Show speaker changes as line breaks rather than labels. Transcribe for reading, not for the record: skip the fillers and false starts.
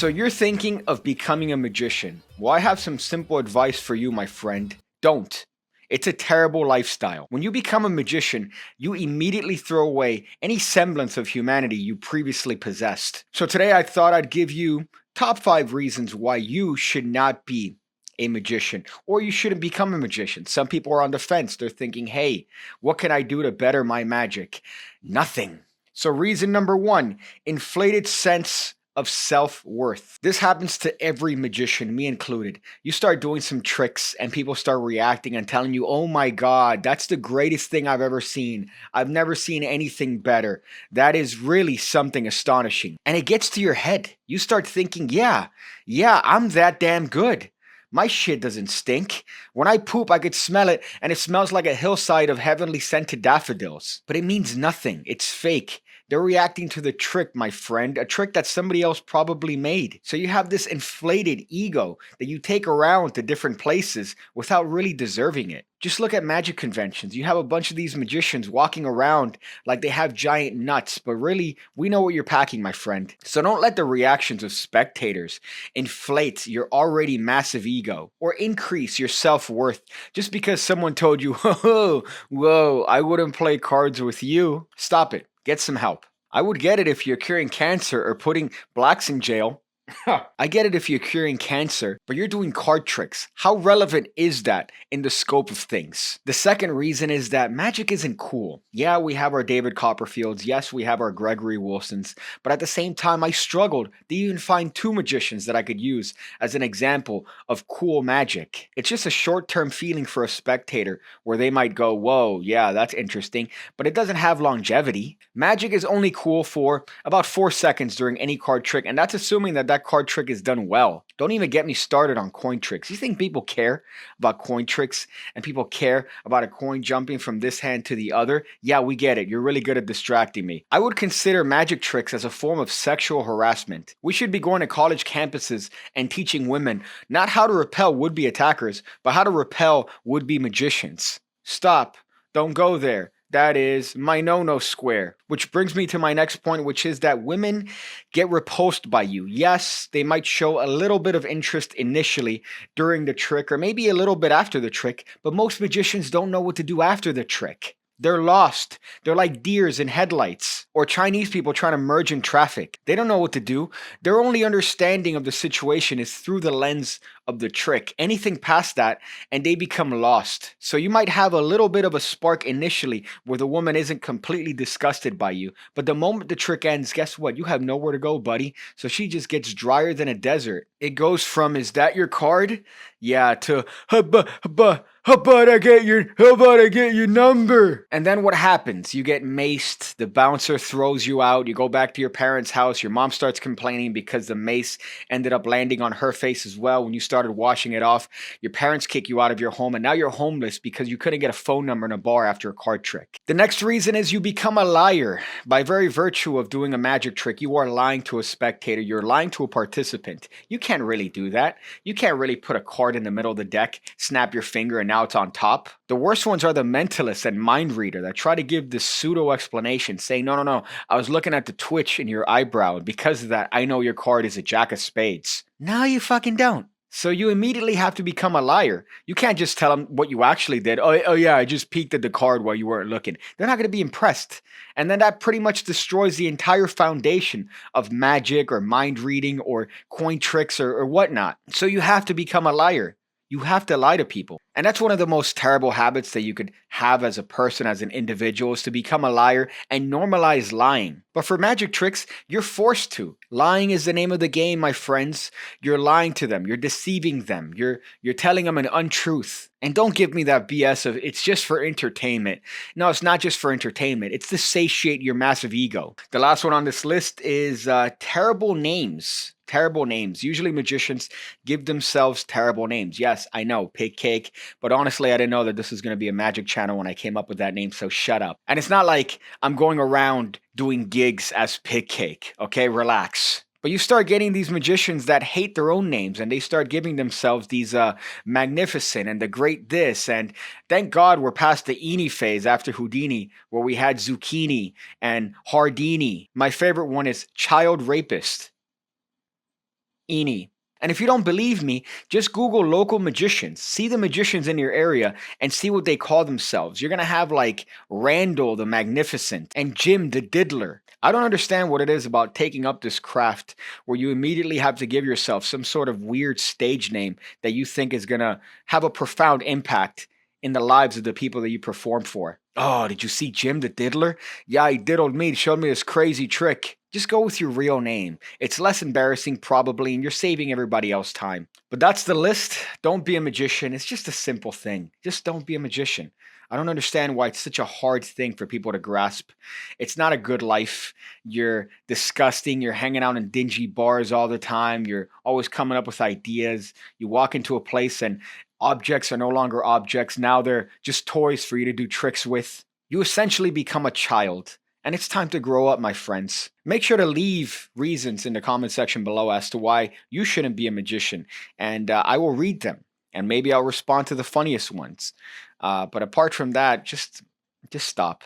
So you're thinking of becoming a magician. Well, I have some simple advice for you, my friend. Don't. It's a terrible lifestyle. When you become a magician, you immediately throw away any semblance of humanity you previously possessed. So today I thought I'd give you top 5 reasons why you should not be a magician, or you shouldn't become a magician. Some people are on the fence. They're thinking, hey, what can I do to better my magic? Nothing. So reason number 1, inflated sense of self-worth. This happens to every magician, me included. You start doing some tricks and people start reacting and telling you, oh my god, that's the greatest thing I've ever seen. I've never seen anything better. That is really something astonishing. And it gets to your head. You start thinking, yeah, I'm that damn good. My shit doesn't stink. When I poop, I could smell it, and it smells like a hillside of heavenly scented daffodils. But it means nothing. It's fake. They're reacting to the trick, my friend, a trick that somebody else probably made. So you have this inflated ego that you take around to different places without really deserving it. Just look at magic conventions. You have a bunch of these magicians walking around like they have giant nuts, but really, we know what you're packing, my friend. So don't let the reactions of spectators inflate your already massive ego or increase your self-worth just because someone told you, whoa, I wouldn't play cards with you. Stop it. Get some help. I would get it if you're curing cancer or putting blacks in jail. I get it if you're curing cancer, but you're doing card tricks. How relevant is that in the scope of things? The second reason is that magic isn't cool. Yeah, we have our David Copperfields. Yes, we have our Gregory Wilsons. But at the same time, I struggled to even find 2 magicians that I could use as an example of cool magic. It's just a short-term feeling for a spectator where they might go, whoa, yeah, that's interesting, but it doesn't have longevity. Magic is only cool for about 4 seconds during any card trick, and that's assuming that card trick is done well. Don't even get me started on coin tricks. You think people care about coin tricks and people care about a coin jumping from this hand to the other? Yeah, we get it. You're really good at distracting me. I would consider magic tricks as a form of sexual harassment. We should be going to college campuses and teaching women not how to repel would-be attackers, but how to repel would-be magicians. Stop. Don't go there. That is my no-no square. Which brings me to my next point, which is that women get repulsed by you. Yes, they might show a little bit of interest initially during the trick, or maybe a little bit after the trick, but most magicians don't know what to do after the trick. They're lost. They're like deers in headlights, or Chinese people trying to merge in traffic. They don't know what to do. Their only understanding of the situation is through the lens of the trick. Anything past that, and they become lost. So you might have a little bit of a spark initially where the woman isn't completely disgusted by you, but the moment the trick ends, guess what? You have nowhere to go, buddy. So she just gets drier than a desert. It goes from, is that your card? Yeah, to, how about I get your number? And then what happens? You get maced, the bouncer throws you out, you go back to your parents' house, your mom starts complaining because the mace ended up landing on her face as well when you started washing it off. Your parents kick you out of your home, and now you're homeless because you couldn't get a phone number in a bar after a card trick. The next reason is you become a liar. By very virtue of doing a magic trick, you are lying to a spectator, you're lying to a participant. You can't really do that. You can't really put a card in the middle of the deck, snap your finger, and now it's on top. The worst ones are the mentalists and mind reader that try to give this pseudo explanation saying, no, I was looking at the twitch in your eyebrow, and because of that, I know your card is a jack of spades. No, you fucking don't. So you immediately have to become a liar. You can't just tell them what you actually did. Oh yeah, I just peeked at the card while you weren't looking. They're not going to be impressed. And then that pretty much destroys the entire foundation of magic or mind reading or coin tricks or whatnot. So you have to become a liar. You have to lie to people. And that's one of the most terrible habits that you could have as a person, as an individual, is to become a liar and normalize lying. But for magic tricks, you're forced to. Lying is the name of the game, my friends. You're lying to them. You're deceiving them. You're telling them an untruth. And don't give me that BS of it's just for entertainment. No, it's not just for entertainment. It's to satiate your massive ego. The last one on this list is terrible names. Terrible names. Usually magicians give themselves terrible names. Yes, I know, Pigcake. But honestly, I didn't know that this was going to be a magic channel when I came up with that name, so shut up. And it's not like I'm going around doing gigs as Pigcake, okay? Relax. But you start getting these magicians that hate their own names, and they start giving themselves these magnificent and the great this, and thank God we're past the Eenie phase after Houdini, where we had Zucchini and Hardini. My favorite one is Child Rapist. Eenie. And if you don't believe me, just Google local magicians. See the magicians in your area and see what they call themselves. You're going to have like Randall the Magnificent and Jim the Diddler. I don't understand what it is about taking up this craft where you immediately have to give yourself some sort of weird stage name that you think is going to have a profound impact in the lives of the people that you perform for. Oh, did you see Jim the Diddler? Yeah, he diddled me, showed me this crazy trick. Just go with your real name. It's less embarrassing, probably, and you're saving everybody else time. But that's the list. Don't be a magician. It's just a simple thing. Just don't be a magician. I don't understand why it's such a hard thing for people to grasp. It's not a good life. You're disgusting. You're hanging out in dingy bars all the time. You're always coming up with ideas. You walk into a place and objects are no longer objects. Now they're just toys for you to do tricks with. You essentially become a child. And it's time to grow up, my friends. Make sure to leave reasons in the comment section below as to why you shouldn't be a magician. And I will read them. And maybe I'll respond to the funniest ones. But apart from that, just stop.